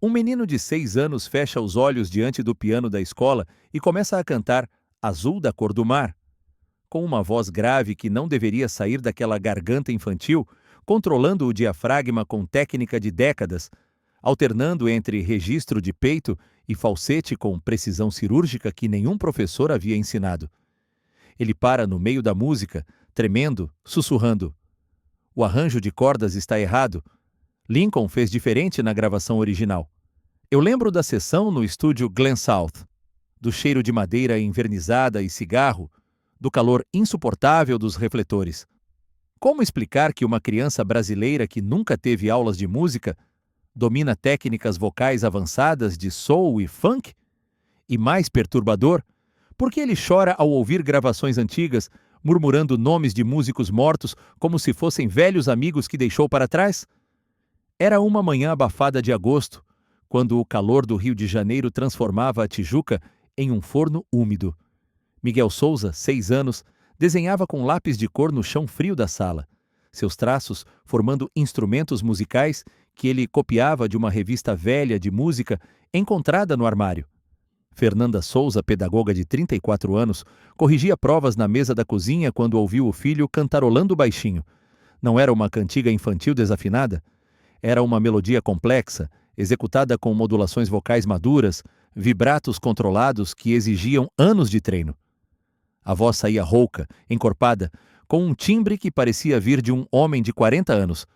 Um menino de 6 anos fecha os olhos diante do piano da escola e começa a cantar Azul da Cor do Mar, com uma voz grave que não deveria sair daquela garganta infantil, controlando o diafragma com técnica de décadas, alternando entre registro de peito e falsete com precisão cirúrgica que nenhum professor havia ensinado. Ele para no meio da música, tremendo, sussurrando. O arranjo de cordas está errado. Lincoln fez diferente na gravação original. Eu lembro da sessão no estúdio Glen South, do cheiro de madeira envernizada e cigarro, do calor insuportável dos refletores. Como explicar que uma criança brasileira que nunca teve aulas de música domina técnicas vocais avançadas de soul e funk? E mais perturbador, por que ele chora ao ouvir gravações antigas, murmurando nomes de músicos mortos como se fossem velhos amigos que deixou para trás? Era uma manhã abafada de agosto, quando o calor do Rio de Janeiro transformava a Tijuca em um forno úmido. Miguel Souza, 6 anos, desenhava com lápis de cor no chão frio da sala, seus traços formando instrumentos musicais que ele copiava de uma revista velha de música encontrada no armário. Fernanda Souza, pedagoga de 34 anos, corrigia provas na mesa da cozinha quando ouviu o filho cantarolando baixinho. Não era uma cantiga infantil desafinada? Era uma melodia complexa, executada com modulações vocais maduras, vibratos controlados que exigiam anos de treino. A voz saía rouca, encorpada, com um timbre que parecia vir de um homem de 40 anos,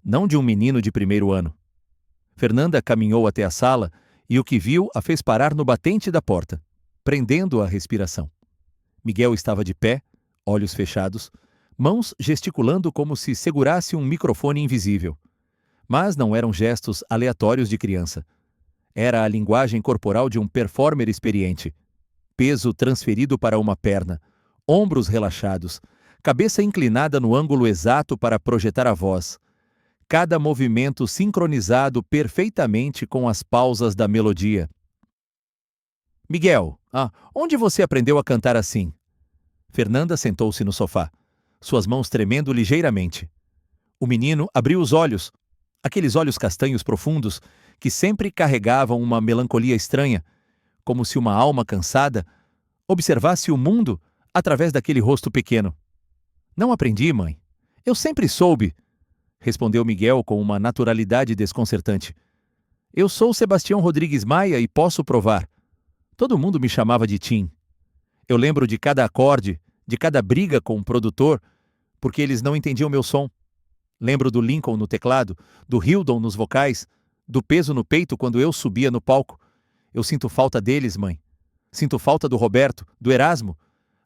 não de um menino de primeiro ano. Fernanda caminhou até a sala e o que viu a fez parar no batente da porta, prendendo a respiração. Miguel estava de pé, olhos fechados, mãos gesticulando como se segurasse um microfone invisível. Mas não eram gestos aleatórios de criança. Era a linguagem corporal de um performer experiente. Peso transferido para uma perna, ombros relaxados, cabeça inclinada no ângulo exato para projetar a voz. Cada movimento sincronizado perfeitamente com as pausas da melodia. Miguel, onde você aprendeu a cantar assim? Fernanda sentou-se no sofá, suas mãos tremendo ligeiramente. O menino abriu os olhos, aqueles olhos castanhos profundos que sempre carregavam uma melancolia estranha, como se uma alma cansada observasse o mundo através daquele rosto pequeno. Não aprendi, mãe. Eu sempre soube, respondeu Miguel com uma naturalidade desconcertante. Eu sou Sebastião Rodrigues Maia e posso provar. Todo mundo me chamava de Tim. Eu lembro de cada acorde, de cada briga com o produtor, porque eles não entendiam meu som. Lembro do Lincoln no teclado, do Hildon nos vocais, do peso no peito quando eu subia no palco. Eu sinto falta deles, mãe. Sinto falta do Roberto, do Erasmo.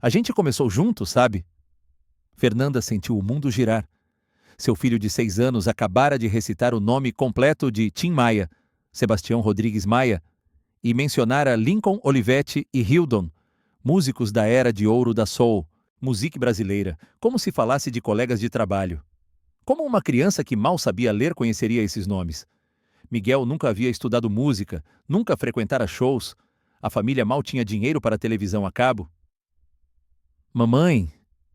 A gente começou junto, sabe? Fernanda sentiu o mundo girar. Seu filho de 6 anos acabara de recitar o nome completo de Tim Maia, Sebastião Rodrigues Maia, e mencionara Lincoln Olivetti e Hildon, músicos da era de ouro da soul, musique brasileira, como se falasse de colegas de trabalho. Como uma criança que mal sabia ler conheceria esses nomes? Miguel nunca havia estudado música, nunca frequentara shows. A família mal tinha dinheiro para televisão a cabo. Mamãe,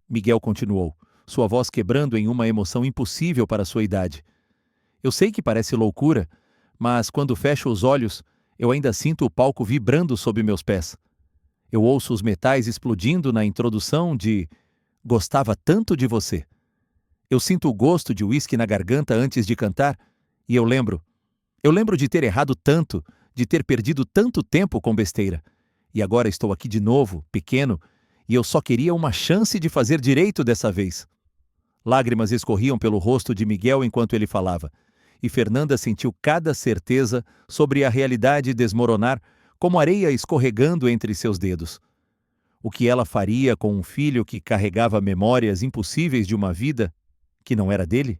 Miguel continuou, sua voz quebrando em uma emoção impossível para sua idade. Eu sei que parece loucura, mas quando fecho os olhos, eu ainda sinto o palco vibrando sob meus pés. Eu ouço os metais explodindo na introdução de Gostava Tanto de Você. Eu sinto o gosto de uísque na garganta antes de cantar, e eu lembro de ter errado tanto, de ter perdido tanto tempo com besteira. E agora estou aqui de novo, pequeno, e eu só queria uma chance de fazer direito dessa vez. Lágrimas escorriam pelo rosto de Miguel enquanto ele falava, e Fernanda sentiu cada certeza sobre a realidade desmoronar como areia escorregando entre seus dedos. O que ela faria com um filho que carregava memórias impossíveis de uma vida que não era dele?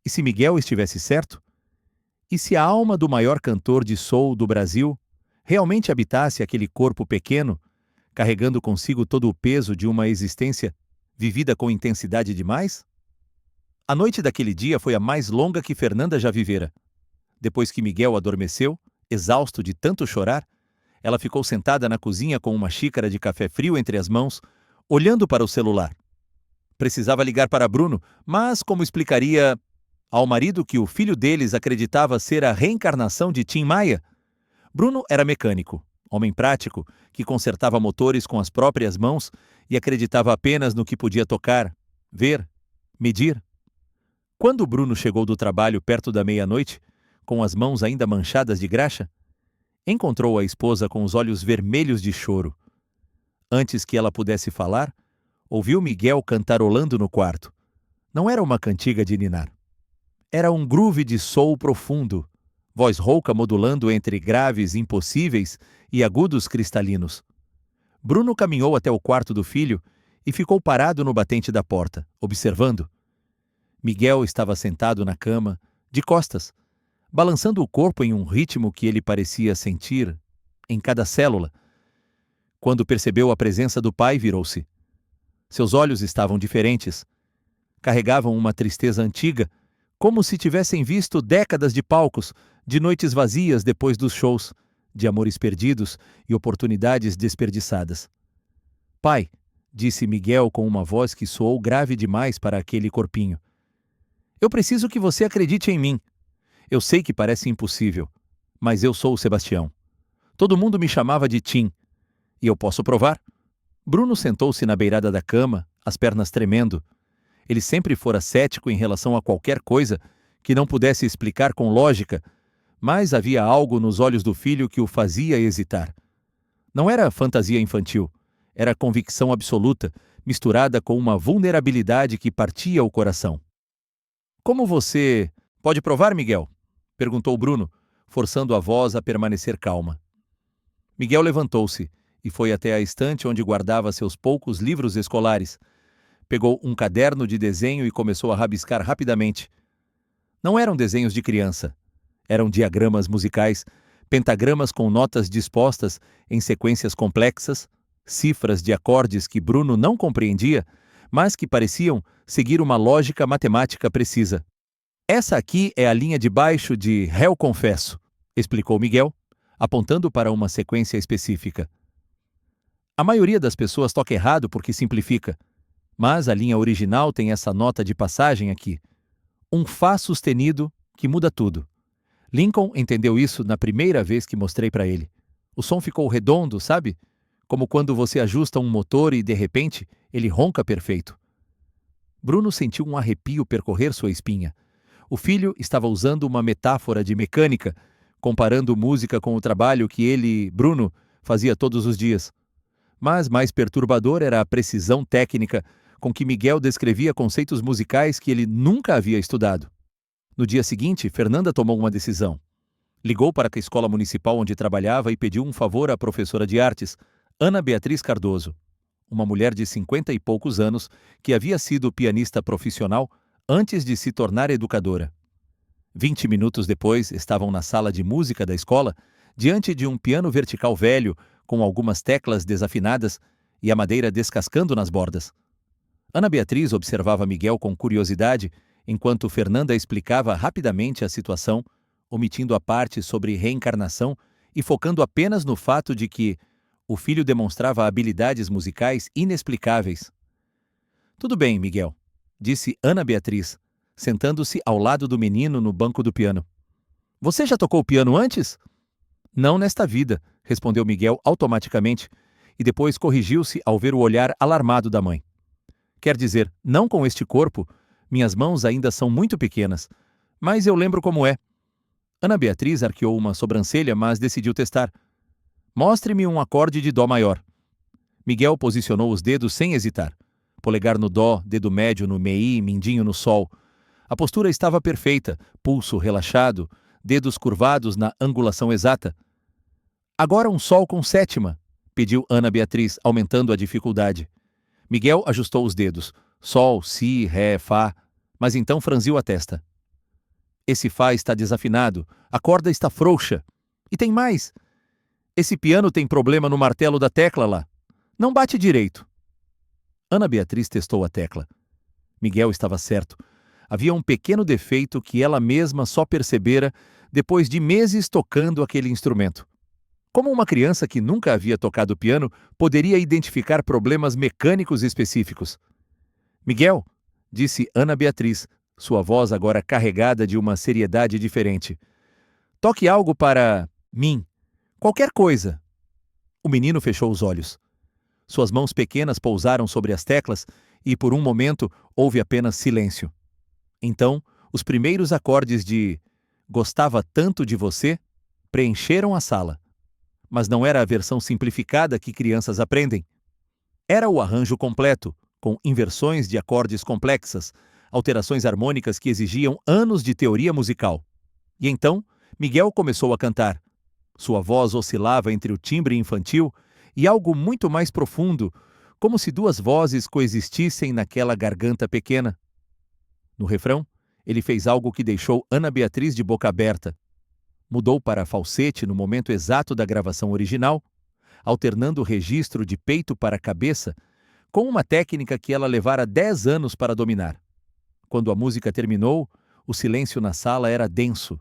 E se Miguel estivesse certo? E se a alma do maior cantor de soul do Brasil realmente habitasse aquele corpo pequeno, carregando consigo todo o peso de uma existência vivida com intensidade demais? A noite daquele dia foi a mais longa que Fernanda já vivera. Depois que Miguel adormeceu, exausto de tanto chorar, ela ficou sentada na cozinha com uma xícara de café frio entre as mãos, olhando para o celular. Precisava ligar para Bruno, mas como explicaria... Ao marido que o filho deles acreditava ser a reencarnação de Tim Maia? Bruno era mecânico, homem prático, que consertava motores com as próprias mãos e acreditava apenas no que podia tocar, ver, medir. Quando Bruno chegou do trabalho perto da meia-noite, com as mãos ainda manchadas de graxa, encontrou a esposa com os olhos vermelhos de choro. Antes que ela pudesse falar, ouviu Miguel cantarolando no quarto. Não era uma cantiga de ninar. Era um groove de soul profundo, voz rouca modulando entre graves impossíveis e agudos cristalinos. Bruno caminhou até o quarto do filho e ficou parado no batente da porta, observando. Miguel estava sentado na cama, de costas, balançando o corpo em um ritmo que ele parecia sentir em cada célula. Quando percebeu a presença do pai, virou-se. Seus olhos estavam diferentes. Carregavam uma tristeza antiga, como se tivessem visto décadas de palcos, de noites vazias depois dos shows, de amores perdidos e oportunidades desperdiçadas. Pai, disse Miguel com uma voz que soou grave demais para aquele corpinho. Eu preciso que você acredite em mim. Eu sei que parece impossível, mas eu sou o Sebastião. Todo mundo me chamava de Tim. E eu posso provar. Bruno sentou-se na beirada da cama, as pernas tremendo. Ele sempre fora cético em relação a qualquer coisa que não pudesse explicar com lógica, mas havia algo nos olhos do filho que o fazia hesitar. Não era fantasia infantil, era convicção absoluta, misturada com uma vulnerabilidade que partia o coração. Como você... Pode provar, Miguel? Perguntou Bruno, forçando a voz a permanecer calma. Miguel levantou-se e foi até a estante onde guardava seus poucos livros escolares. Pegou um caderno de desenho e começou a rabiscar rapidamente. Não eram desenhos de criança. Eram diagramas musicais, pentagramas com notas dispostas em sequências complexas, cifras de acordes que Bruno não compreendia, mas que pareciam seguir uma lógica matemática precisa. Essa aqui é a linha de baixo de Réu Confesso, explicou Miguel, apontando para uma sequência específica. A maioria das pessoas toca errado porque simplifica, mas a linha original tem essa nota de passagem aqui. Um Fá sustenido que muda tudo. Lincoln entendeu isso na primeira vez que mostrei para ele. O som ficou redondo, sabe? Como quando você ajusta um motor e, de repente, ele ronca perfeito. Bruno sentiu um arrepio percorrer sua espinha. O filho estava usando uma metáfora de mecânica, comparando música com o trabalho que ele, Bruno, fazia todos os dias. Mas mais perturbador era a precisão técnica com que Miguel descrevia conceitos musicais que ele nunca havia estudado. No dia seguinte, Fernanda tomou uma decisão. Ligou para a escola municipal onde trabalhava e pediu um favor à professora de artes, Ana Beatriz Cardoso, uma mulher de 50 e poucos anos que havia sido pianista profissional antes de se tornar educadora. 20 minutos depois, estavam na sala de música da escola, diante de um piano vertical velho, com algumas teclas desafinadas e a madeira descascando nas bordas. Ana Beatriz observava Miguel com curiosidade, enquanto Fernanda explicava rapidamente a situação, omitindo a parte sobre reencarnação e focando apenas no fato de que o filho demonstrava habilidades musicais inexplicáveis. Tudo bem, Miguel, disse Ana Beatriz, sentando-se ao lado do menino no banco do piano. Você já tocou piano antes? Não nesta vida, respondeu Miguel automaticamente, e depois corrigiu-se ao ver o olhar alarmado da mãe. Quer dizer, não com este corpo, minhas mãos ainda são muito pequenas, mas eu lembro como é. Ana Beatriz arqueou uma sobrancelha, mas decidiu testar. Mostre-me um acorde de dó maior. Miguel posicionou os dedos sem hesitar. Polegar no dó, dedo médio no mi, mindinho no sol. A postura estava perfeita, pulso relaxado, dedos curvados na angulação exata. Agora um sol com sétima, pediu Ana Beatriz, aumentando a dificuldade. Miguel ajustou os dedos. Sol, si, ré, fá, mas então franziu a testa. Esse fá está desafinado, a corda está frouxa. E tem mais. Esse piano tem problema no martelo da tecla lá. Não bate direito. Ana Beatriz testou a tecla. Miguel estava certo. Havia um pequeno defeito que ela mesma só percebera depois de meses tocando aquele instrumento. Como uma criança que nunca havia tocado piano poderia identificar problemas mecânicos específicos? Miguel, disse Ana Beatriz, sua voz agora carregada de uma seriedade diferente. Toque algo para mim. Qualquer coisa. O menino fechou os olhos. Suas mãos pequenas pousaram sobre as teclas e, por um momento, houve apenas silêncio. Então, os primeiros acordes de "Gostava tanto de você" preencheram a sala. Mas não era a versão simplificada que crianças aprendem. Era o arranjo completo, com inversões de acordes complexas, alterações harmônicas que exigiam anos de teoria musical. E então, Miguel começou a cantar. Sua voz oscilava entre o timbre infantil e algo muito mais profundo, como se duas vozes coexistissem naquela garganta pequena. No refrão, ele fez algo que deixou Ana Beatriz de boca aberta. Mudou para falsete no momento exato da gravação original, alternando o registro de peito para cabeça, com uma técnica que ela levara 10 anos para dominar. Quando a música terminou, o silêncio na sala era denso.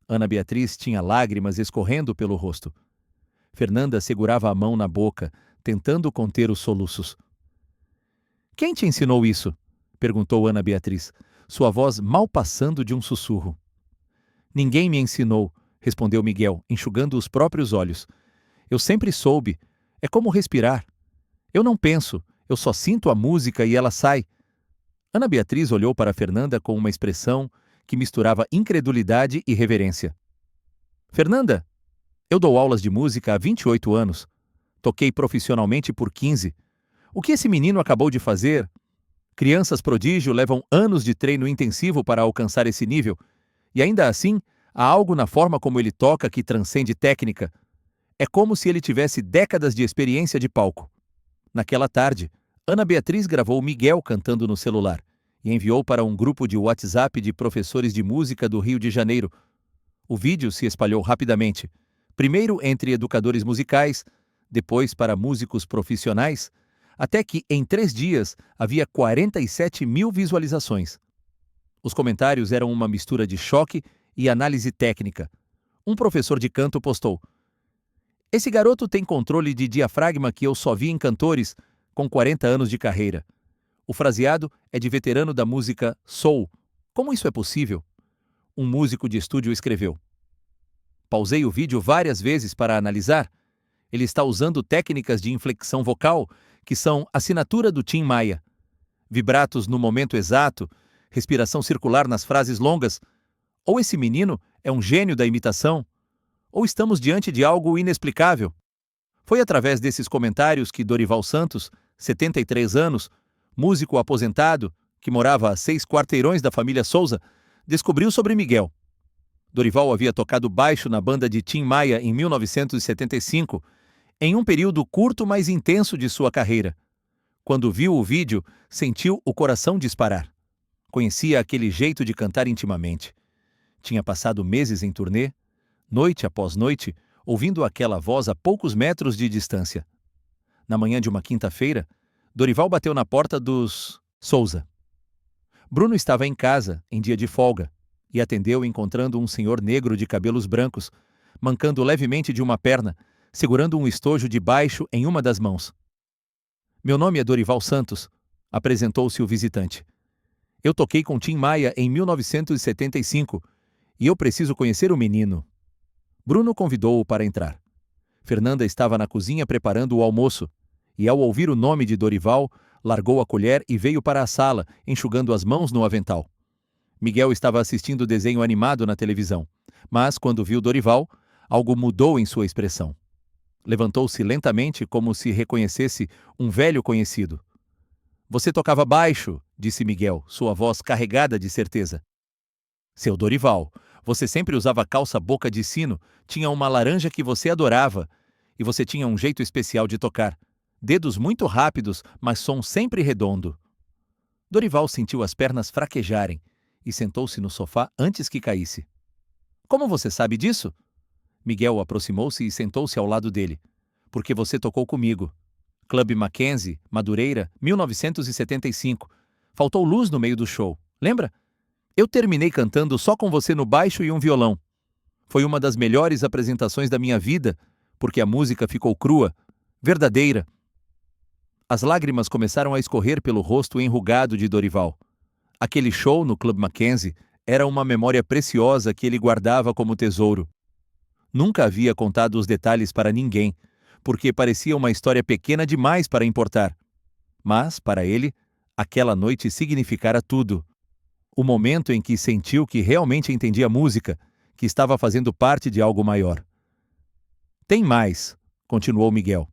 Ana Beatriz tinha lágrimas escorrendo pelo rosto. Fernanda segurava a mão na boca, tentando conter os soluços. "Quem te ensinou isso?" perguntou Ana Beatriz, sua voz mal passando de um sussurro. "Ninguém me ensinou", respondeu Miguel, enxugando os próprios olhos. "Eu sempre soube. É como respirar. Eu não penso, eu só sinto a música e ela sai." Ana Beatriz olhou para Fernanda com uma expressão que misturava incredulidade e reverência. "Fernanda, eu dou aulas de música há 28 anos. Toquei profissionalmente por 15. O que esse menino acabou de fazer? Crianças prodígio levam anos de treino intensivo para alcançar esse nível, e ainda assim, há algo na forma como ele toca que transcende técnica. É como se ele tivesse décadas de experiência de palco." Naquela tarde, Ana Beatriz gravou Miguel cantando no celular e enviou para um grupo de WhatsApp de professores de música do Rio de Janeiro. O vídeo se espalhou rapidamente, primeiro entre educadores musicais, depois para músicos profissionais, até que, em 3 dias, havia 47 mil visualizações. Os comentários eram uma mistura de choque e análise técnica. Um professor de canto postou: "Esse garoto tem controle de diafragma que eu só vi em cantores com 40 anos de carreira. O fraseado é de veterano da música soul. Como isso é possível?" Um músico de estúdio escreveu: "Pausei o vídeo várias vezes para analisar. Ele está usando técnicas de inflexão vocal que são assinatura do Tim Maia. Vibratos no momento exato, respiração circular nas frases longas. Ou esse menino é um gênio da imitação, ou estamos diante de algo inexplicável." Foi através desses comentários que Dorival Santos, 73 anos, músico aposentado, que morava a 6 quarteirões da família Souza, descobriu sobre Miguel. Dorival havia tocado baixo na banda de Tim Maia em 1975, em um período curto mas intenso de sua carreira. Quando viu o vídeo, sentiu o coração disparar. Conhecia aquele jeito de cantar intimamente. Tinha passado meses em turnê, noite após noite, ouvindo aquela voz a poucos metros de distância. Na manhã de uma quinta-feira, Dorival bateu na porta dos Souza. Bruno estava em casa, em dia de folga, e atendeu encontrando um senhor negro de cabelos brancos, mancando levemente de uma perna, segurando um estojo de baixo em uma das mãos. "Meu nome é Dorival Santos", apresentou-se o visitante. "Eu toquei com Tim Maia em 1975 e eu preciso conhecer o menino." Bruno convidou-o para entrar. Fernanda estava na cozinha preparando o almoço, e ao ouvir o nome de Dorival, largou a colher e veio para a sala, enxugando as mãos no avental. Miguel estava assistindo desenho animado na televisão, mas, quando viu Dorival, algo mudou em sua expressão. Levantou-se lentamente como se reconhecesse um velho conhecido. "Você tocava baixo", disse Miguel, sua voz carregada de certeza. "Seu Dorival, você sempre usava calça boca de sino, tinha uma laranja que você adorava, e você tinha um jeito especial de tocar. Dedos muito rápidos, mas som sempre redondo." Dorival sentiu as pernas fraquejarem e sentou-se no sofá antes que caísse. "Como você sabe disso?" Miguel aproximou-se e sentou-se ao lado dele. "Porque você tocou comigo. Clube Mackenzie, Madureira, 1975. Faltou luz no meio do show. Lembra? Eu terminei cantando só com você no baixo e um violão. Foi uma das melhores apresentações da minha vida, porque a música ficou crua, verdadeira." As lágrimas começaram a escorrer pelo rosto enrugado de Dorival. Aquele show no Club Mackenzie era uma memória preciosa que ele guardava como tesouro. Nunca havia contado os detalhes para ninguém, porque parecia uma história pequena demais para importar. Mas, para ele, aquela noite significara tudo. O momento em que sentiu que realmente entendia música, que estava fazendo parte de algo maior. Tem mais, continuou Miguel.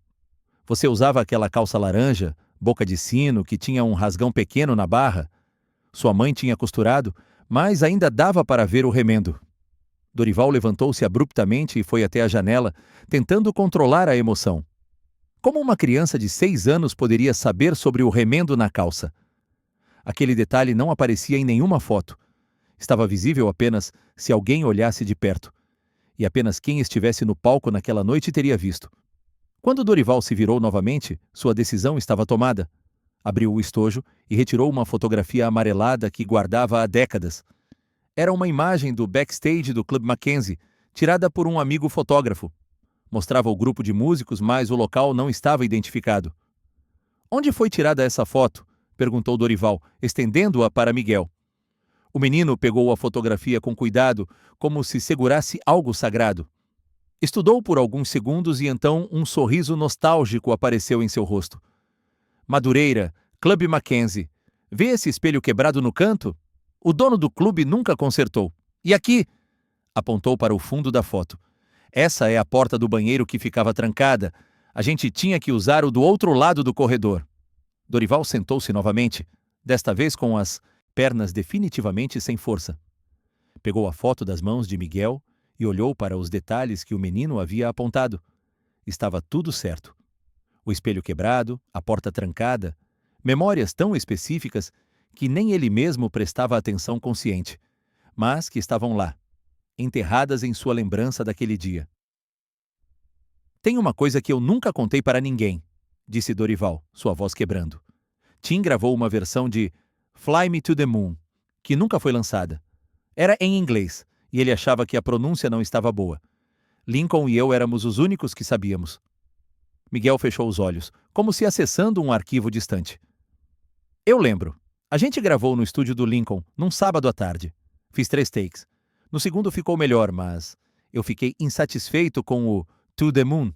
Você usava aquela calça laranja, boca de sino, que tinha um rasgão pequeno na barra? Sua mãe tinha costurado, mas ainda dava para ver o remendo. Dorival levantou-se abruptamente e foi até a janela, tentando controlar a emoção. Como uma criança de 6 anos poderia saber sobre o remendo na calça? Aquele detalhe não aparecia em nenhuma foto. Estava visível apenas se alguém olhasse de perto. E apenas quem estivesse no palco naquela noite teria visto. Quando Dorival se virou novamente, sua decisão estava tomada. Abriu o estojo e retirou uma fotografia amarelada que guardava há décadas. Era uma imagem do backstage do Club Mackenzie, tirada por um amigo fotógrafo. Mostrava o grupo de músicos, mas o local não estava identificado. Onde foi tirada essa foto? Perguntou Dorival, estendendo-a para Miguel. O menino pegou a fotografia com cuidado, como se segurasse algo sagrado. Estudou por alguns segundos e então um sorriso nostálgico apareceu em seu rosto. Madureira, Club Mackenzie. Vê esse espelho quebrado no canto? O dono do clube nunca consertou. E aqui? Apontou para o fundo da foto. Essa é a porta do banheiro que ficava trancada. A gente tinha que usar o do outro lado do corredor. Dorival sentou-se novamente, desta vez com as pernas definitivamente sem força. Pegou a foto das mãos de Miguel e olhou para os detalhes que o menino havia apontado. Estava tudo certo. O espelho quebrado, a porta trancada, memórias tão específicas que nem ele mesmo prestava atenção consciente, mas que estavam lá, enterradas em sua lembrança daquele dia. Tem uma coisa que eu nunca contei para ninguém, disse Dorival, sua voz quebrando. Tim gravou uma versão de Fly Me to the Moon, que nunca foi lançada. Era em inglês, e ele achava que a pronúncia não estava boa. Lincoln e eu éramos os únicos que sabíamos. Miguel fechou os olhos, como se acessando um arquivo distante. Eu lembro. A gente gravou no estúdio do Lincoln, num sábado à tarde. Fiz 3 takes. No segundo ficou melhor, mas eu fiquei insatisfeito com o To the Moon.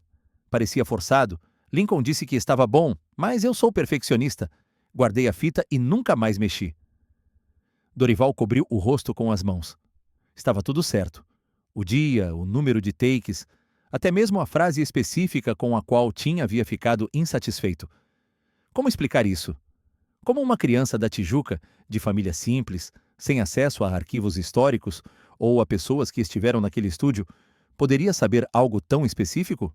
Parecia forçado. Lincoln disse que estava bom, mas eu sou perfeccionista. Guardei a fita e nunca mais mexi. Dorival cobriu o rosto com as mãos. Estava tudo certo. O dia, o número de takes, até mesmo a frase específica com a qual Tim havia ficado insatisfeito. Como explicar isso? Como uma criança da Tijuca, de família simples, sem acesso a arquivos históricos ou a pessoas que estiveram naquele estúdio, poderia saber algo tão específico?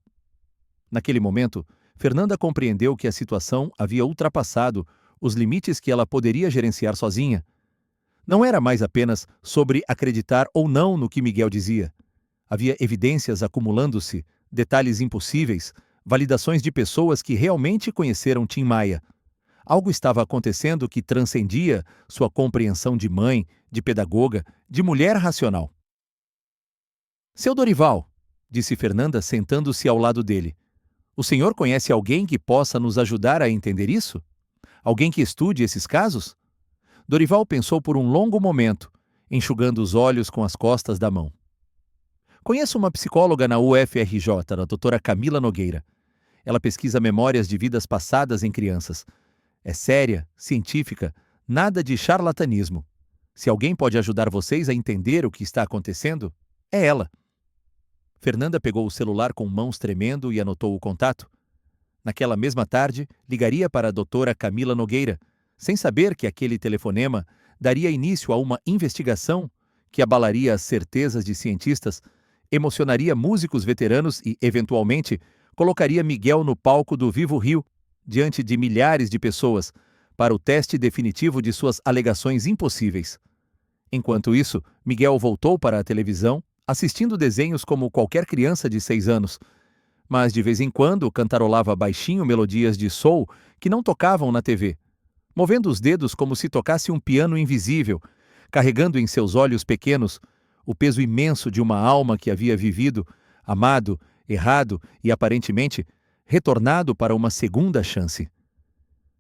Naquele momento, Fernanda compreendeu que a situação havia ultrapassado os limites que ela poderia gerenciar sozinha. Não era mais apenas sobre acreditar ou não no que Miguel dizia. Havia evidências acumulando-se, detalhes impossíveis, validações de pessoas que realmente conheceram Tim Maia. Algo estava acontecendo que transcendia sua compreensão de mãe, de pedagoga, de mulher racional. Seu Dorival, disse Fernanda sentando-se ao lado dele. O senhor conhece alguém que possa nos ajudar a entender isso? Alguém que estude esses casos? Dorival pensou por um longo momento, enxugando os olhos com as costas da mão. Conheço uma psicóloga na UFRJ, a doutora Camila Nogueira. Ela pesquisa memórias de vidas passadas em crianças. É séria, científica, nada de charlatanismo. Se alguém pode ajudar vocês a entender o que está acontecendo, é ela. Fernanda pegou o celular com mãos tremendo e anotou o contato. Naquela mesma tarde, ligaria para a doutora Camila Nogueira, sem saber que aquele telefonema daria início a uma investigação que abalaria as certezas de cientistas, emocionaria músicos veteranos e, eventualmente, colocaria Miguel no palco do Vivo Rio, diante de milhares de pessoas, para o teste definitivo de suas alegações impossíveis. Enquanto isso, Miguel voltou para a televisão, assistindo desenhos como qualquer criança de 6 anos, mas de vez em quando cantarolava baixinho melodias de soul que não tocavam na TV, movendo os dedos como se tocasse um piano invisível, carregando em seus olhos pequenos o peso imenso de uma alma que havia vivido, amado, errado e, aparentemente, retornado para uma segunda chance.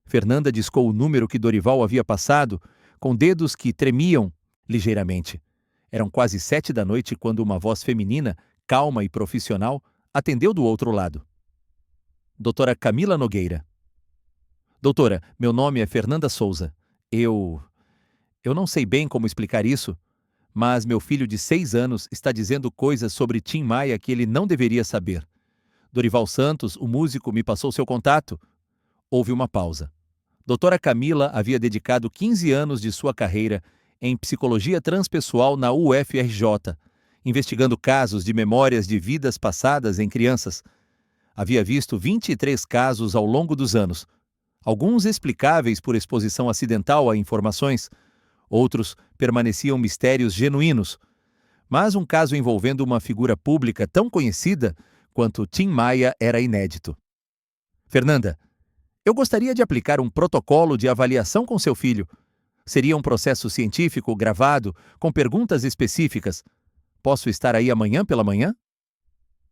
Fernanda discou o número que Dorival havia passado, com dedos que tremiam ligeiramente. Eram quase 7 da noite quando uma voz feminina, calma e profissional, atendeu do outro lado. Doutora Camila Nogueira. Doutora, meu nome é Fernanda Souza. Eu não sei bem como explicar isso, mas meu filho de 6 anos está dizendo coisas sobre Tim Maia que ele não deveria saber. Dorival Santos, o músico, me passou seu contato. Houve uma pausa. Doutora Camila havia dedicado 15 anos de sua carreira em psicologia transpessoal na UFRJ, investigando casos de memórias de vidas passadas em crianças. Havia visto 23 casos ao longo dos anos, alguns explicáveis por exposição acidental a informações, outros permaneciam mistérios genuínos. Mas um caso envolvendo uma figura pública tão conhecida quanto Tim Maia era inédito. Fernanda, eu gostaria de aplicar um protocolo de avaliação com seu filho. Seria um processo científico gravado, com perguntas específicas. Posso estar aí amanhã pela manhã?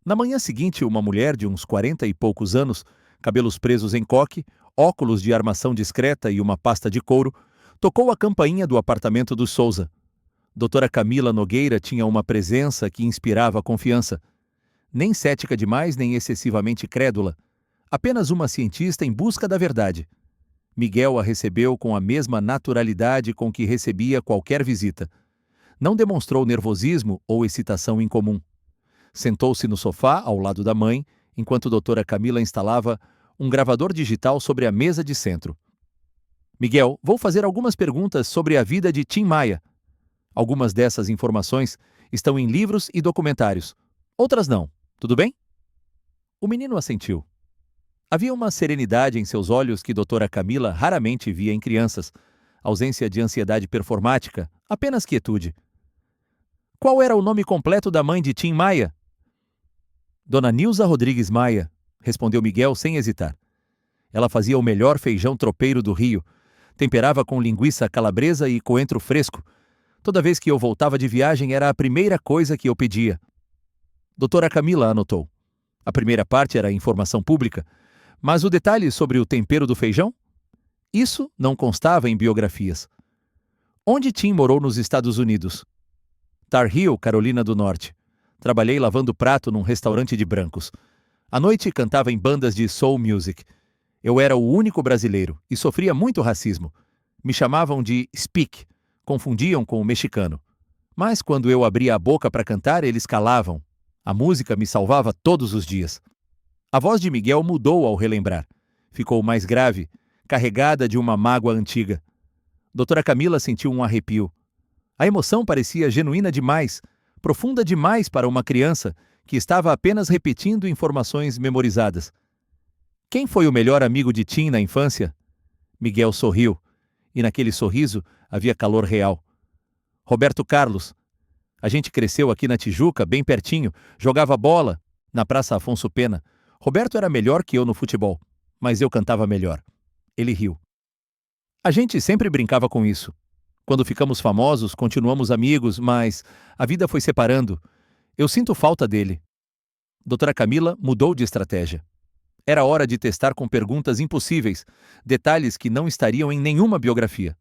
Na manhã seguinte, uma mulher de uns 40 e poucos anos, cabelos presos em coque, óculos de armação discreta e uma pasta de couro, tocou a campainha do apartamento dos Souza. Doutora Camila Nogueira tinha uma presença que inspirava confiança. Nem cética demais, nem excessivamente crédula. Apenas uma cientista em busca da verdade. Miguel a recebeu com a mesma naturalidade com que recebia qualquer visita. Não demonstrou nervosismo ou excitação incomum. Sentou-se no sofá, ao lado da mãe, enquanto doutora Camila instalava um gravador digital sobre a mesa de centro. Miguel, vou fazer algumas perguntas sobre a vida de Tim Maia. Algumas dessas informações estão em livros e documentários. Outras não. Tudo bem? O menino assentiu. Havia uma serenidade em seus olhos que doutora Camila raramente via em crianças. Ausência de ansiedade performática, apenas quietude. Qual era o nome completo da mãe de Tim Maia? Dona Nilza Rodrigues Maia, respondeu Miguel sem hesitar. Ela fazia o melhor feijão tropeiro do Rio. Temperava com linguiça calabresa e coentro fresco. Toda vez que eu voltava de viagem era a primeira coisa que eu pedia. Doutora Camila anotou. A primeira parte era informação pública, mas o detalhe sobre o tempero do feijão? Isso não constava em biografias. Onde Tim morou nos Estados Unidos? Tar Heel, Carolina do Norte. Trabalhei lavando prato num restaurante de brancos. À noite cantava em bandas de soul music. Eu era o único brasileiro e sofria muito racismo. Me chamavam de Speak, confundiam com o mexicano. Mas quando eu abria a boca para cantar, eles calavam. A música me salvava todos os dias. A voz de Miguel mudou ao relembrar. Ficou mais grave, carregada de uma mágoa antiga. Doutora Camila sentiu um arrepio. A emoção parecia genuína demais, profunda demais para uma criança que estava apenas repetindo informações memorizadas. Quem foi o melhor amigo de Tim na infância? Miguel sorriu, e naquele sorriso havia calor real. Roberto Carlos. A gente cresceu aqui na Tijuca, bem pertinho, jogava bola, na Praça Afonso Pena. Roberto era melhor que eu no futebol, mas eu cantava melhor. Ele riu. A gente sempre brincava com isso. Quando ficamos famosos, continuamos amigos, mas a vida foi separando. Eu sinto falta dele. Doutora Camila mudou de estratégia. Era hora de testar com perguntas impossíveis, detalhes que não estariam em nenhuma biografia.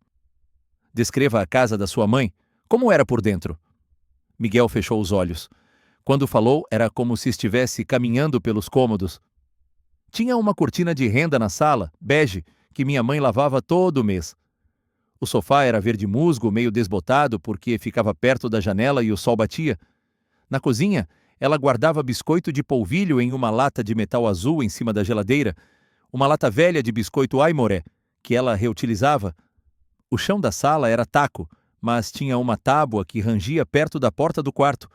Descreva a casa da sua mãe. Como era por dentro? Miguel fechou os olhos. Quando falou, era como se estivesse caminhando pelos cômodos. Tinha uma cortina de renda na sala, bege, que minha mãe lavava todo mês. O sofá era verde musgo, meio desbotado, porque ficava perto da janela e o sol batia. Na cozinha, ela guardava biscoito de polvilho em uma lata de metal azul em cima da geladeira, uma lata velha de biscoito Aimoré, que ela reutilizava. O chão da sala era taco, mas tinha uma tábua que rangia perto da porta do quarto.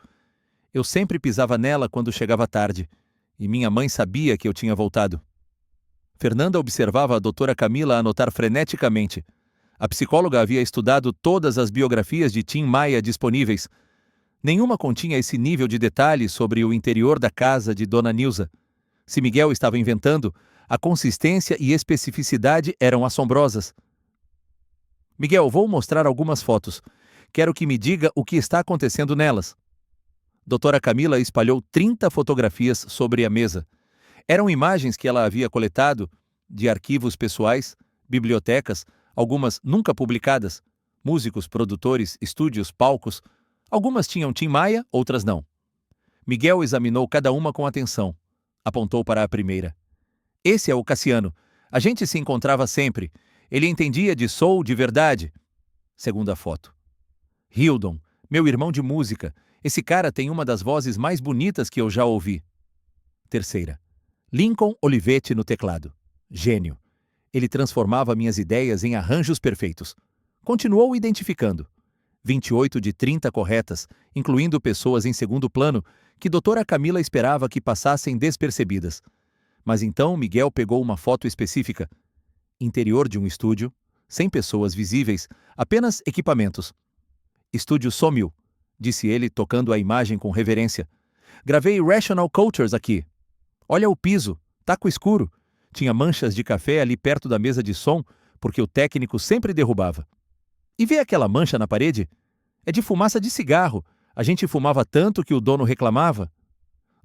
Eu sempre pisava nela quando chegava tarde, e minha mãe sabia que eu tinha voltado. Fernanda observava a doutora Camila anotar freneticamente. A psicóloga havia estudado todas as biografias de Tim Maia disponíveis. Nenhuma continha esse nível de detalhe sobre o interior da casa de Dona Nilza. Se Miguel estava inventando, a consistência e especificidade eram assombrosas. Miguel, vou mostrar algumas fotos. Quero que me diga o que está acontecendo nelas. Doutora Camila espalhou 30 fotografias sobre a mesa. Eram imagens que ela havia coletado de arquivos pessoais, bibliotecas, algumas nunca publicadas, Músicos, produtores, estúdios, palcos. Algumas tinham Tim Maia, outras não. Miguel examinou cada uma com atenção. Apontou para a primeira. Esse é o Cassiano. A gente se encontrava sempre. Ele entendia de soul de verdade. Segunda foto. Hildon, meu irmão de música. Esse cara tem uma das vozes mais bonitas que eu já ouvi. Terceira. Lincoln Olivetti no teclado. Gênio. Ele transformava minhas ideias em arranjos perfeitos. Continuou identificando. 28 de 30 corretas, incluindo pessoas em segundo plano, que doutora Camila esperava que passassem despercebidas. Mas então Miguel pegou uma foto específica. Interior de um estúdio, sem pessoas visíveis, apenas equipamentos. Estúdio sumiu, disse ele, tocando a imagem com reverência. Gravei Rational Cultures aqui. Olha o piso, taco escuro. Tinha manchas de café ali perto da mesa de som, porque o técnico sempre derrubava. E vê aquela mancha na parede? É de fumaça de cigarro. A gente fumava tanto que o dono reclamava.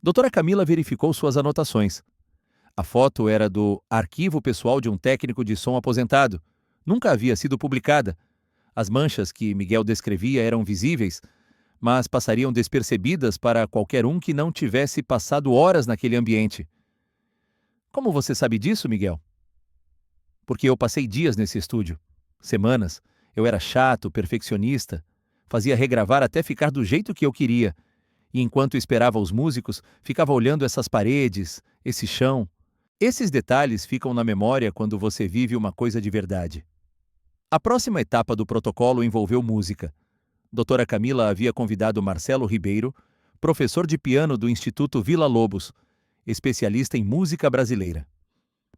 Doutora Camila verificou suas anotações. A foto era do arquivo pessoal de um técnico de som aposentado. Nunca havia sido publicada. As manchas que Miguel descrevia eram visíveis, mas passariam despercebidas para qualquer um que não tivesse passado horas naquele ambiente. Como você sabe disso, Miguel? Porque eu passei dias nesse estúdio. Semanas. Eu era chato, perfeccionista. Fazia regravar até ficar do jeito que eu queria. E enquanto esperava os músicos, ficava olhando essas paredes, esse chão. Esses detalhes ficam na memória quando você vive uma coisa de verdade. A próxima etapa do protocolo envolveu música. Doutora Camila havia convidado Marcelo Ribeiro, professor de piano do Instituto Vila Lobos, especialista em música brasileira.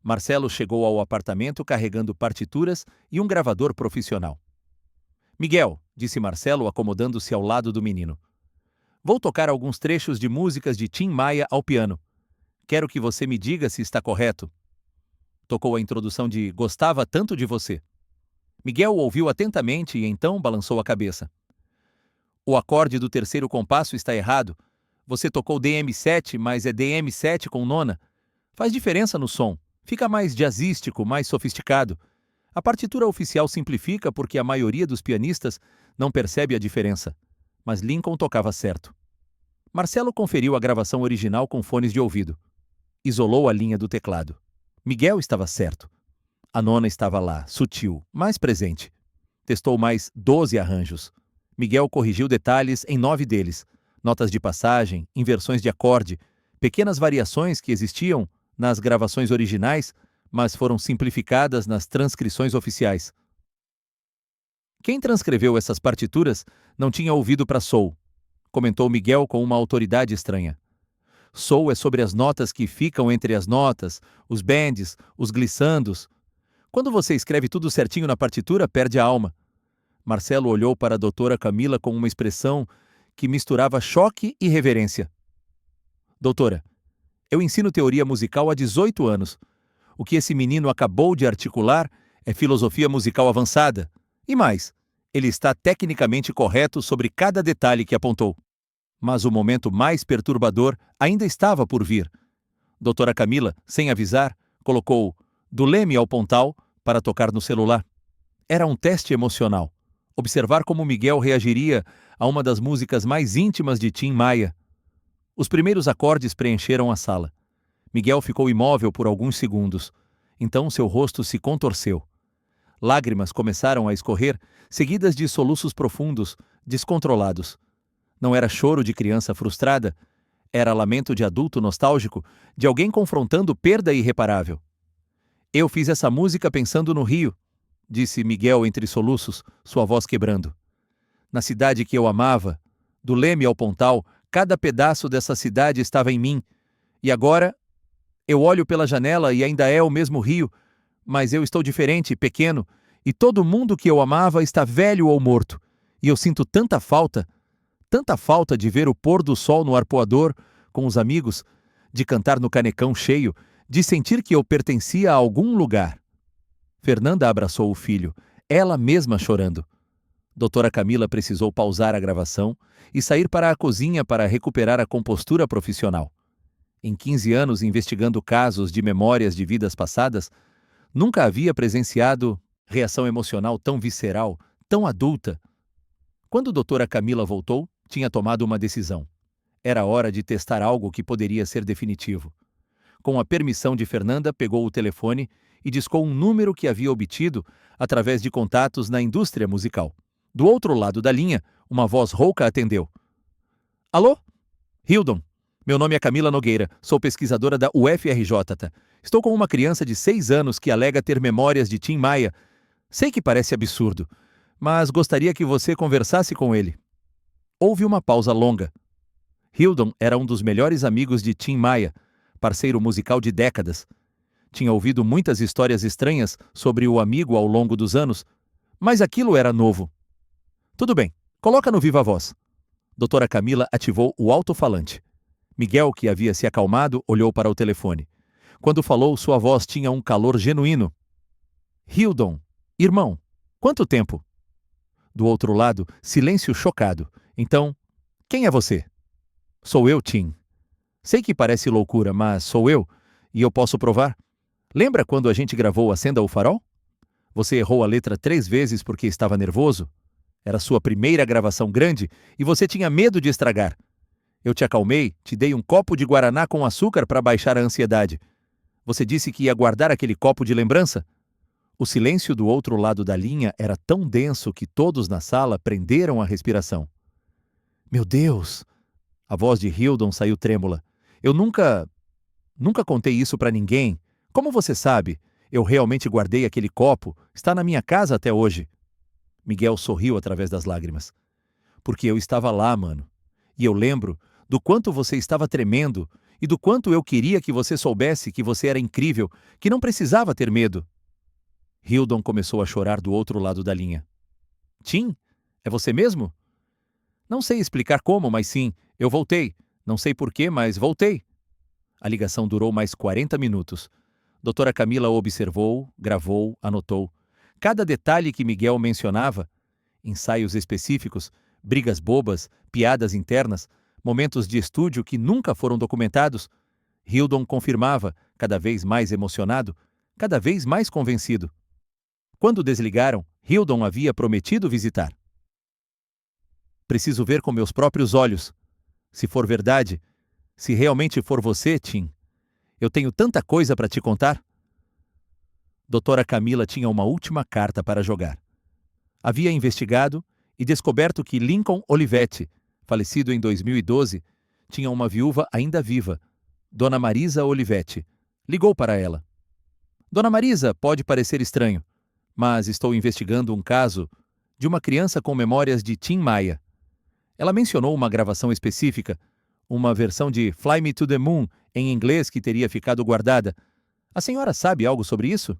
Marcelo chegou ao apartamento carregando partituras e um gravador profissional. Miguel, disse Marcelo, acomodando-se ao lado do menino. Vou tocar alguns trechos de músicas de Tim Maia ao piano. Quero que você me diga se está correto. Tocou a introdução de Gostava Tanto de Você. Miguel ouviu atentamente e então balançou a cabeça. O acorde do terceiro compasso está errado. Você tocou DM7, mas é DM7 com nona. Faz diferença no som. Fica mais jazzístico, mais sofisticado. A partitura oficial simplifica porque a maioria dos pianistas não percebe a diferença. Mas Lincoln tocava certo. Marcelo conferiu a gravação original com fones de ouvido. Isolou a linha do teclado. Miguel estava certo. A nona estava lá, sutil, mais presente. Testou mais 12 arranjos. Miguel corrigiu detalhes em 9 deles. Notas de passagem, inversões de acorde, pequenas variações que existiam nas gravações originais, mas foram simplificadas nas transcrições oficiais. Quem transcreveu essas partituras não tinha ouvido para soul, comentou Miguel com uma autoridade estranha. Soul é sobre as notas que ficam entre as notas, os bends, os glissandos. Quando você escreve tudo certinho na partitura, perde a alma. Marcelo olhou para a doutora Camila com uma expressão que misturava choque e reverência. Doutora, eu ensino teoria musical há 18 anos. O que esse menino acabou de articular é filosofia musical avançada. E mais, ele está tecnicamente correto sobre cada detalhe que apontou. Mas o momento mais perturbador ainda estava por vir. Doutora Camila, sem avisar, colocou do leme ao pontal para tocar no celular. Era um teste emocional. Observar como Miguel reagiria a uma das músicas mais íntimas de Tim Maia. Os primeiros acordes preencheram a sala. Miguel ficou imóvel por alguns segundos. Então seu rosto se contorceu. Lágrimas começaram a escorrer, seguidas de soluços profundos, descontrolados. Não era choro de criança frustrada, era lamento de adulto nostálgico, de alguém confrontando perda irreparável. Eu fiz essa música pensando no Rio, disse Miguel entre soluços, sua voz quebrando. Na cidade que eu amava, do Leme ao Pontal, cada pedaço dessa cidade estava em mim. E agora, eu olho pela janela e ainda é o mesmo Rio, mas eu estou diferente, pequeno, e todo mundo que eu amava está velho ou morto. E eu sinto tanta falta de ver o pôr do sol no arpoador, com os amigos, de cantar no canecão cheio, de sentir que eu pertencia a algum lugar. Fernanda abraçou o filho, ela mesma chorando. Doutora Camila precisou pausar a gravação e sair para a cozinha para recuperar a compostura profissional. Em 15 anos investigando casos de memórias de vidas passadas, nunca havia presenciado reação emocional tão visceral, tão adulta. Quando a doutora Camila voltou, tinha tomado uma decisão. Era hora de testar algo que poderia ser definitivo. Com a permissão de Fernanda, pegou o telefone e discou um número que havia obtido através de contatos na indústria musical. Do outro lado da linha, uma voz rouca atendeu. Alô? Hildon. Meu nome é Camila Nogueira, sou pesquisadora da UFRJ. Estou com uma criança de 6 anos que alega ter memórias de Tim Maia. Sei que parece absurdo, mas gostaria que você conversasse com ele. Houve uma pausa longa. Hildon era um dos melhores amigos de Tim Maia, parceiro musical de décadas. Tinha ouvido muitas histórias estranhas sobre o amigo ao longo dos anos, mas aquilo era novo. Tudo bem, coloca no viva voz. Doutora Camila ativou o alto-falante. Miguel, que havia se acalmado, olhou para o telefone. Quando falou, sua voz tinha um calor genuíno. Hildon, irmão, quanto tempo? Do outro lado, silêncio chocado. Então, quem é você? Sou eu, Tim. Sei que parece loucura, mas sou eu, e eu posso provar. Lembra quando a gente gravou Acenda o Farol? Você errou a letra 3 vezes porque estava nervoso? Era sua primeira gravação grande e você tinha medo de estragar. Eu te acalmei, te dei um copo de guaraná com açúcar para baixar a ansiedade. Você disse que ia guardar aquele copo de lembrança? O silêncio do outro lado da linha era tão denso que todos na sala prenderam a respiração. Meu Deus! A voz de Hildon saiu trêmula. Eu nunca contei isso para ninguém. Como você sabe? Eu realmente guardei aquele copo. Está na minha casa até hoje. Miguel sorriu através das lágrimas. Porque eu estava lá, mano. E eu lembro do quanto você estava tremendo e do quanto eu queria que você soubesse que você era incrível, que não precisava ter medo. Hildon começou a chorar do outro lado da linha. Tim, é você mesmo? Não sei explicar como, mas sim, eu voltei. Não sei porquê, mas voltei. A ligação durou mais 40 minutos. Doutora Camila observou, gravou, anotou. Cada detalhe que Miguel mencionava, ensaios específicos, brigas bobas, piadas internas, momentos de estúdio que nunca foram documentados, Hildon confirmava, cada vez mais emocionado, cada vez mais convencido. Quando desligaram, Hildon havia prometido visitar. Preciso ver com meus próprios olhos. Se for verdade, se realmente for você, Tim, eu tenho tanta coisa para te contar. Doutora Camila tinha uma última carta para jogar. Havia investigado e descoberto que Lincoln Olivetti, falecido em 2012, tinha uma viúva ainda viva, Dona Marisa Olivetti. Ligou para ela. Dona Marisa, pode parecer estranho, mas estou investigando um caso de uma criança com memórias de Tim Maia. Ela mencionou uma gravação específica, uma versão de Fly Me to the Moon em inglês que teria ficado guardada. A senhora sabe algo sobre isso?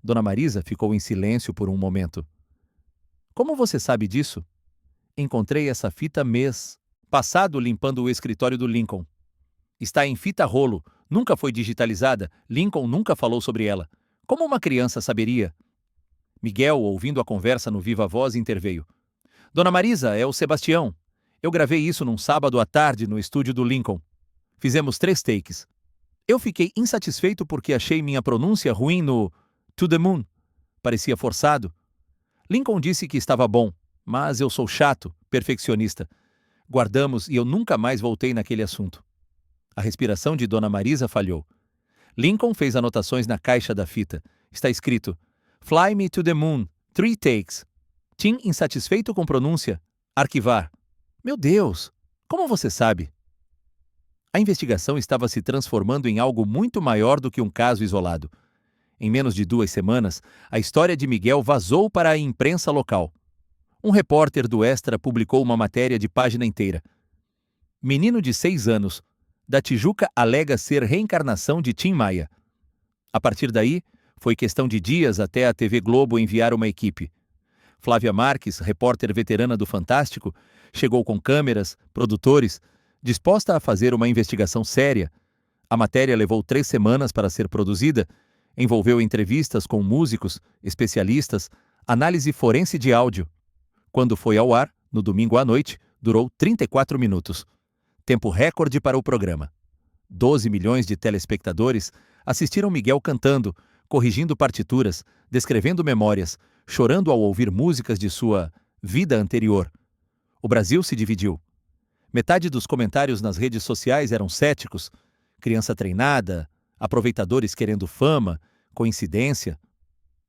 Dona Marisa ficou em silêncio por um momento. Como você sabe disso? Encontrei essa fita mês passado limpando o escritório do Lincoln. Está em fita rolo, nunca foi digitalizada, Lincoln nunca falou sobre ela. Como uma criança saberia? Miguel, ouvindo a conversa no viva voz, interveio. Dona Marisa, é o Sebastião. Eu gravei isso num sábado à tarde no estúdio do Lincoln. Fizemos 3 takes. Eu fiquei insatisfeito porque achei minha pronúncia ruim no To the Moon. Parecia forçado. Lincoln disse que estava bom, mas eu sou chato, perfeccionista. Guardamos e eu nunca mais voltei naquele assunto. A respiração de Dona Marisa falhou. Lincoln fez anotações na caixa da fita. Está escrito: Fly Me to the Moon, 3 takes. Tim insatisfeito com pronúncia. Arquivar. Meu Deus! Como você sabe? A investigação estava se transformando em algo muito maior do que um caso isolado. Em menos de 2 semanas, a história de Miguel vazou para a imprensa local. Um repórter do Extra publicou uma matéria de página inteira. Menino de 6 anos, da Tijuca alega ser reencarnação de Tim Maia. A partir daí, foi questão de dias até a TV Globo enviar uma equipe. Flávia Marques, repórter veterana do Fantástico, chegou com câmeras, produtores, disposta a fazer uma investigação séria. A matéria levou 3 semanas para ser produzida, envolveu entrevistas com músicos, especialistas, análise forense de áudio. Quando foi ao ar, no domingo à noite, durou 34 minutos. Tempo recorde para o programa. 12 milhões de telespectadores assistiram Miguel cantando, corrigindo partituras, descrevendo memórias, chorando ao ouvir músicas de sua vida anterior. O Brasil se dividiu. Metade dos comentários nas redes sociais eram céticos, criança treinada, aproveitadores querendo fama, coincidência.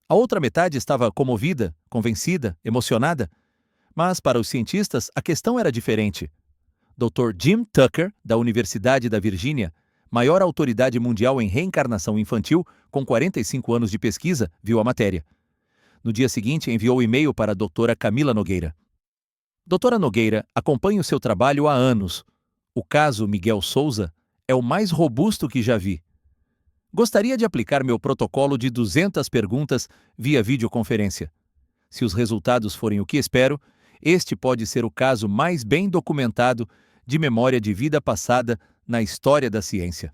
A outra metade estava comovida, convencida, emocionada. Mas, para os cientistas, a questão era diferente. Dr. Jim Tucker, da Universidade da Virgínia, maior autoridade mundial em reencarnação infantil, com 45 anos de pesquisa, viu a matéria. No dia seguinte, enviou e-mail para a doutora Camila Nogueira. Doutora Nogueira, acompanho seu trabalho há anos. O caso Miguel Souza é o mais robusto que já vi. Gostaria de aplicar meu protocolo de 200 perguntas via videoconferência. Se os resultados forem o que espero, este pode ser o caso mais bem documentado de memória de vida passada na história da ciência.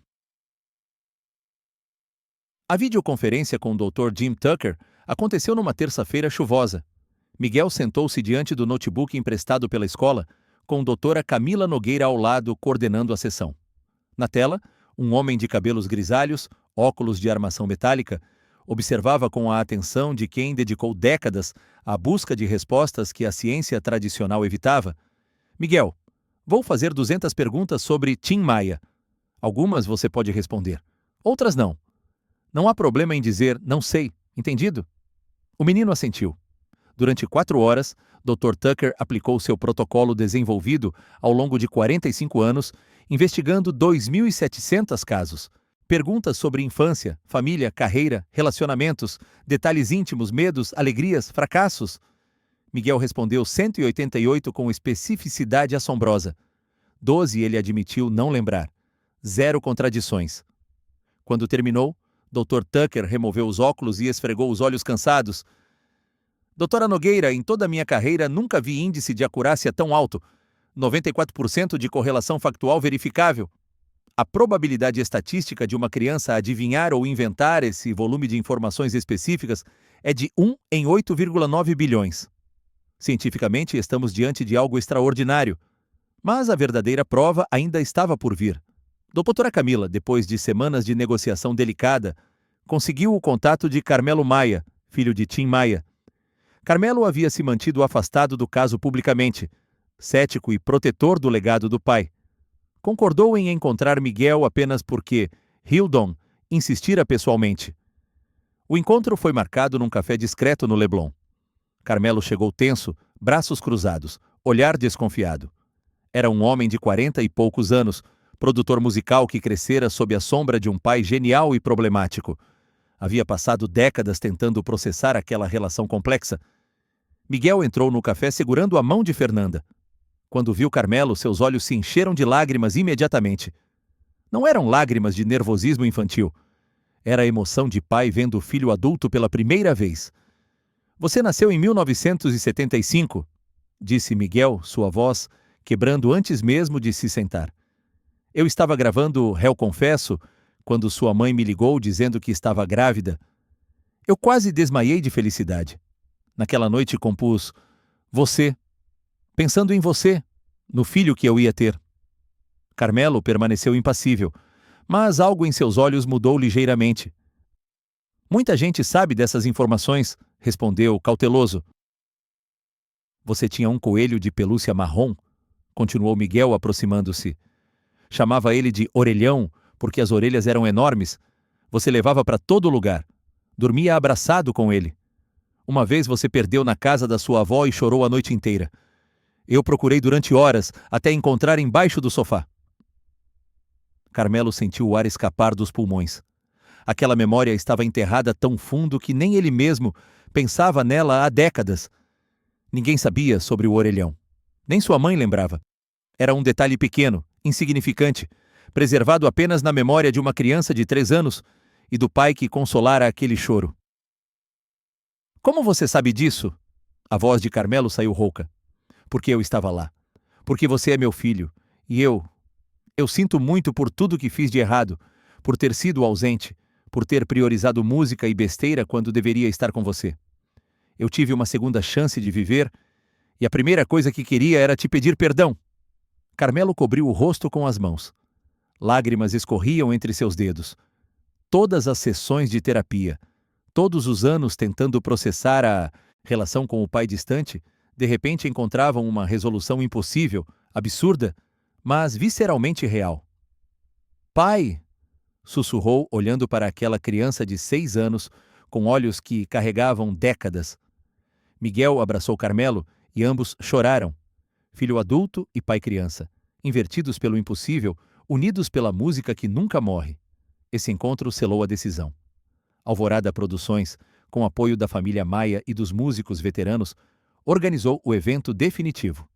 A videoconferência com o Dr. Jim Tucker aconteceu numa terça-feira chuvosa. Miguel sentou-se diante do notebook emprestado pela escola, com a doutora Camila Nogueira ao lado coordenando a sessão. Na tela, um homem de cabelos grisalhos, óculos de armação metálica, observava com a atenção de quem dedicou décadas à busca de respostas que a ciência tradicional evitava. Miguel, vou fazer 200 perguntas sobre Tim Maia. Algumas você pode responder, outras não. Não há problema em dizer não sei, entendido? O menino assentiu. Durante 4 horas, Dr. Tucker aplicou seu protocolo desenvolvido ao longo de 45 anos, investigando 2.700 casos. Perguntas sobre infância, família, carreira, relacionamentos, detalhes íntimos, medos, alegrias, fracassos. Miguel respondeu 188 com especificidade assombrosa. 12 ele admitiu não lembrar. 0 contradições. Quando terminou, Dr. Tucker removeu os óculos e esfregou os olhos cansados. Doutora Nogueira, em toda a minha carreira nunca vi índice de acurácia tão alto. 94% de correlação factual verificável. A probabilidade estatística de uma criança adivinhar ou inventar esse volume de informações específicas é de 1 em 8,9 bilhões. Cientificamente, estamos diante de algo extraordinário. Mas a verdadeira prova ainda estava por vir. Doutora Camila, depois de semanas de negociação delicada, conseguiu o contato de Carmelo Maia, filho de Tim Maia. Carmelo havia se mantido afastado do caso publicamente, cético e protetor do legado do pai. Concordou em encontrar Miguel apenas porque Hildon insistira pessoalmente. O encontro foi marcado num café discreto no Leblon. Carmelo chegou tenso, braços cruzados, olhar desconfiado. Era um homem de 40 e poucos anos, produtor musical que crescera sob a sombra de um pai genial e problemático. Havia passado décadas tentando processar aquela relação complexa. Miguel entrou no café segurando a mão de Fernanda. Quando viu Carmelo, seus olhos se encheram de lágrimas imediatamente. Não eram lágrimas de nervosismo infantil. Era a emoção de pai vendo o filho adulto pela primeira vez. Você nasceu em 1975, disse Miguel, sua voz quebrando antes mesmo de se sentar. Eu estava gravando Réu Confesso quando sua mãe me ligou dizendo que estava grávida. Eu quase desmaiei de felicidade. Naquela noite compus Você, pensando em você, no filho que eu ia ter. Carmelo permaneceu impassível, mas algo em seus olhos mudou ligeiramente. Muita gente sabe dessas informações, respondeu cauteloso. Você tinha um coelho de pelúcia marrom? Continuou Miguel aproximando-se. Chamava ele de orelhão, porque as orelhas eram enormes. Você levava para todo lugar. Dormia abraçado com ele. Uma vez você perdeu na casa da sua avó e chorou a noite inteira. Eu procurei durante horas, até encontrar embaixo do sofá. Carmelo sentiu o ar escapar dos pulmões. Aquela memória estava enterrada tão fundo que nem ele mesmo pensava nela há décadas. Ninguém sabia sobre o orelhão. Nem sua mãe lembrava. Era um detalhe pequeno, insignificante, preservado apenas na memória de uma criança de 3 anos e do pai que consolara aquele choro. Como você sabe disso? A voz de Carmelo saiu rouca. Porque eu estava lá. Porque você é meu filho. E eu sinto muito por tudo que fiz de errado, por ter sido ausente, por ter priorizado música e besteira quando deveria estar com você. Eu tive uma segunda chance de viver e a primeira coisa que queria era te pedir perdão. Carmelo cobriu o rosto com as mãos. Lágrimas escorriam entre seus dedos. Todas as sessões de terapia, Todos os anos tentando processar a relação com o pai distante, de repente encontravam uma resolução impossível, absurda, mas visceralmente real. Pai! Sussurrou, olhando para aquela criança de 6 anos, com olhos que carregavam décadas. Miguel abraçou Carmelo e ambos choraram. Filho adulto e pai criança, invertidos pelo impossível, unidos pela música que nunca morre. Esse encontro selou a decisão. Alvorada Produções, com apoio da família Maia e dos músicos veteranos, organizou o evento definitivo.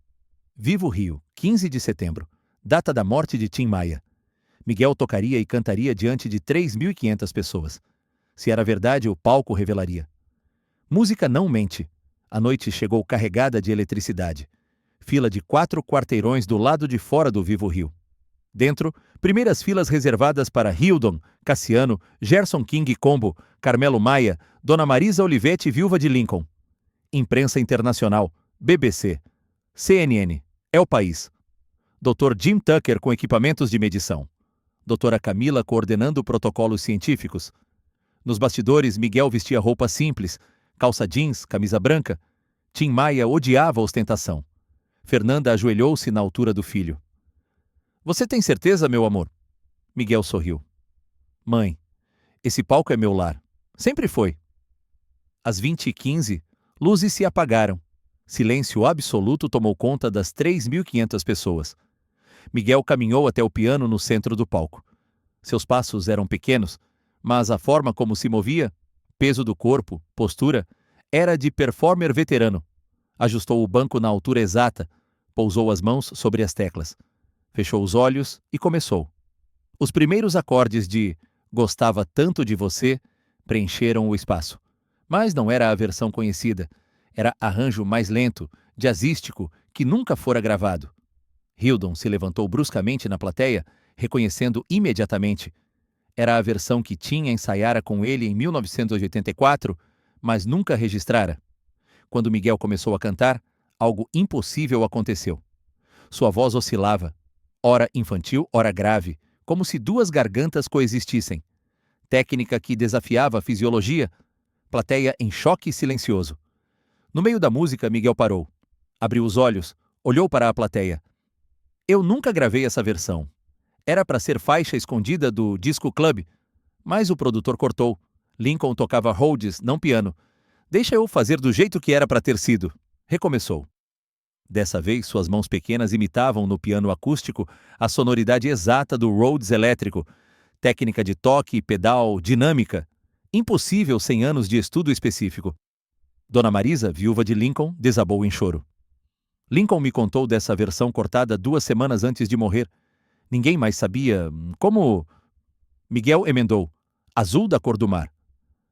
Vivo Rio, 15 de setembro, data da morte de Tim Maia. Miguel tocaria e cantaria diante de 3.500 pessoas. Se era verdade, o palco revelaria. Música não mente. A noite chegou carregada de eletricidade. Fila de 4 quarteirões do lado de fora do Vivo Rio. Dentro, primeiras filas reservadas para Hildon, Cassiano, Gerson King Combo, Carmelo Maia, Dona Marisa Olivetti, viúva de Lincoln. Imprensa internacional, BBC, CNN, El País. Dr. Jim Tucker com equipamentos de medição. Doutora Camila coordenando protocolos científicos. Nos bastidores, Miguel vestia roupa simples, calça jeans, camisa branca. Tim Maia odiava a ostentação. Fernanda ajoelhou-se na altura do filho. Você tem certeza, meu amor? Miguel sorriu. Mãe, esse palco é meu lar. Sempre foi. Às 20h15, luzes se apagaram. Silêncio absoluto tomou conta das 3.500 pessoas. Miguel caminhou até o piano no centro do palco. Seus passos eram pequenos, mas a forma como se movia, peso do corpo, postura, era de performer veterano. Ajustou o banco na altura exata, pousou as mãos sobre as teclas. Fechou os olhos e começou. Os primeiros acordes de Gostava Tanto de Você preencheram o espaço. Mas não era a versão conhecida. Era arranjo mais lento, jazzístico, que nunca fora gravado. Hildon se levantou bruscamente na plateia, reconhecendo imediatamente. Era a versão que Tim ensaiara com ele em 1984, mas nunca registrara. Quando Miguel começou a cantar, algo impossível aconteceu. Sua voz oscilava, ora infantil, ora grave, como se duas gargantas coexistissem. Técnica que desafiava a fisiologia. Plateia em choque silencioso. No meio da música, Miguel parou. Abriu os olhos, olhou para a plateia. Eu nunca gravei essa versão. Era para ser faixa escondida do Disco Club, mas o produtor cortou. Lincoln tocava Rhodes, não piano. Deixa eu fazer do jeito que era para ter sido. Recomeçou. Dessa vez, suas mãos pequenas imitavam no piano acústico a sonoridade exata do Rhodes elétrico, técnica de toque, pedal, dinâmica, impossível sem anos de estudo específico. Dona Marisa, viúva de Lincoln, desabou em choro. Lincoln me contou dessa versão cortada 2 semanas antes de morrer. Ninguém mais sabia como... Miguel emendou, azul da cor do mar.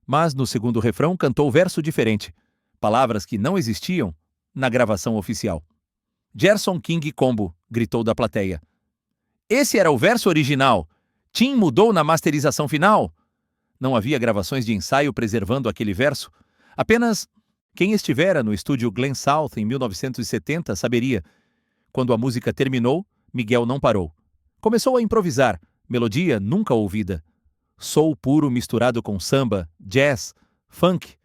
Mas no segundo refrão cantou verso diferente, palavras que não existiam na gravação oficial. Gerson King Combo, gritou da plateia. Esse era o verso original. Tim mudou na masterização final. Não havia gravações de ensaio preservando aquele verso. Apenas quem estivera no estúdio Glen South em 1970 saberia. Quando a música terminou, Miguel não parou. Começou a improvisar, melodia nunca ouvida. Soul puro misturado com samba, jazz, funk.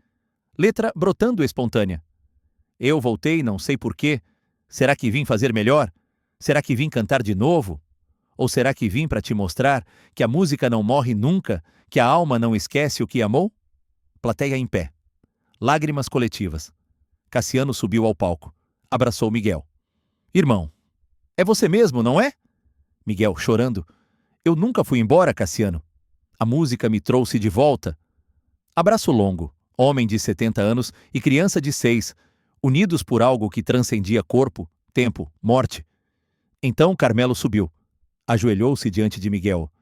Letra brotando espontânea. Eu voltei, não sei porquê. Será que vim fazer melhor? Será que vim cantar de novo? Ou será que vim para te mostrar que a música não morre nunca, que a alma não esquece o que amou? Plateia em pé. Lágrimas coletivas. Cassiano subiu ao palco. Abraçou Miguel. Irmão, é você mesmo, não é? Miguel, chorando. Eu nunca fui embora, Cassiano. A música me trouxe de volta. Abraço longo. Homem de 70 anos e criança de 6, unidos por algo que transcendia corpo, tempo, morte. Então Carmelo subiu. Ajoelhou-se diante de Miguel.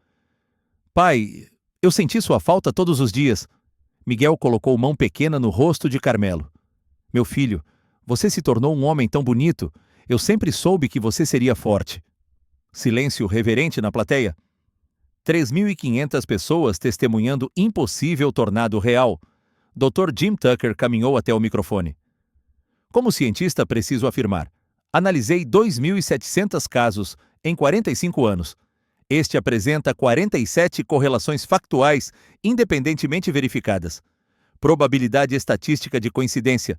Pai, eu senti sua falta todos os dias. Miguel colocou mão pequena no rosto de Carmelo. Meu filho, você se tornou um homem tão bonito. Eu sempre soube que você seria forte. Silêncio reverente na plateia. 3.500 pessoas testemunhando impossível tornado real. Dr. Jim Tucker caminhou até o microfone. Como cientista, preciso afirmar. Analisei 2.700 casos em 45 anos. Este apresenta 47 correlações factuais independentemente verificadas. Probabilidade estatística de coincidência: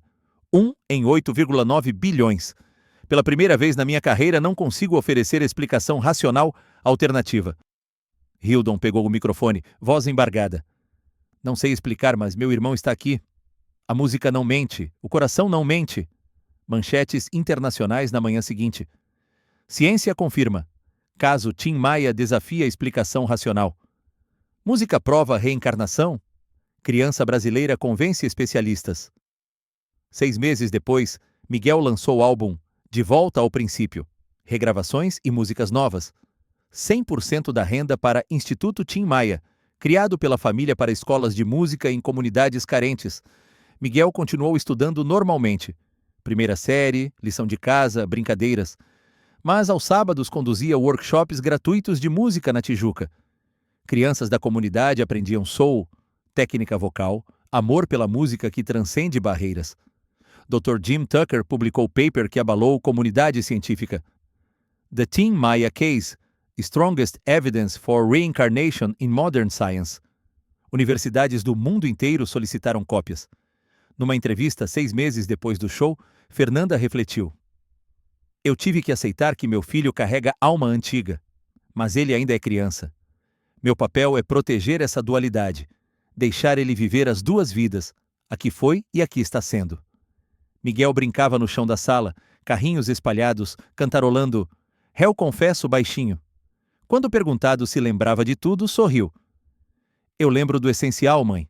1 em 8,9 bilhões. Pela primeira vez na minha carreira, não consigo oferecer explicação racional alternativa. Hildon pegou o microfone, voz embargada. Não sei explicar, mas meu irmão está aqui. A música não mente, o coração não mente. Manchetes internacionais na manhã seguinte. Ciência confirma. Caso Tim Maia desafia a explicação racional. Música prova reencarnação? Criança brasileira convence especialistas. 6 meses depois, Miguel lançou o álbum De Volta ao Princípio. Regravações e músicas novas. 100% da renda para Instituto Tim Maia, criado pela família para escolas de música em comunidades carentes. Miguel continuou estudando normalmente. Primeira série, lição de casa, brincadeiras. Mas aos sábados conduzia workshops gratuitos de música na Tijuca. Crianças da comunidade aprendiam soul, técnica vocal, amor pela música que transcende barreiras. Dr. Jim Tucker publicou paper que abalou comunidade científica. The Tim Maia Case: Strongest Evidence for Reincarnation in Modern Science. Universidades do mundo inteiro solicitaram cópias. Numa entrevista 6 meses depois do show, Fernanda refletiu. Eu tive que aceitar que meu filho carrega alma antiga, mas ele ainda é criança. Meu papel é proteger essa dualidade, deixar ele viver as duas vidas, a que foi e a que está sendo. Miguel brincava no chão da sala, carrinhos espalhados, cantarolando "Réu confesso" baixinho. Quando perguntado se lembrava de tudo, sorriu. Eu lembro do essencial, mãe.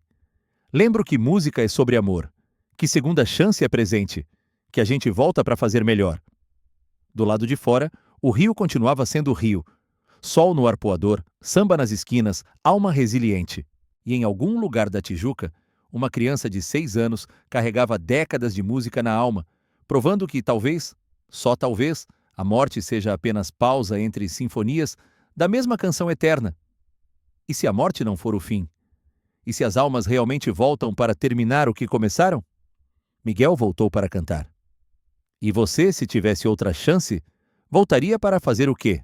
Lembro que música é sobre amor, que segunda chance é presente, que a gente volta para fazer melhor. Do lado de fora, o rio continuava sendo rio. Sol no arpoador, samba nas esquinas, alma resiliente. E em algum lugar da Tijuca, uma criança de 6 anos carregava décadas de música na alma, provando que talvez, só talvez, a morte seja apenas pausa entre sinfonias da mesma canção eterna. E se a morte não for o fim? E se as almas realmente voltam para terminar o que começaram? Miguel voltou para cantar. E você, se tivesse outra chance, voltaria para fazer o quê?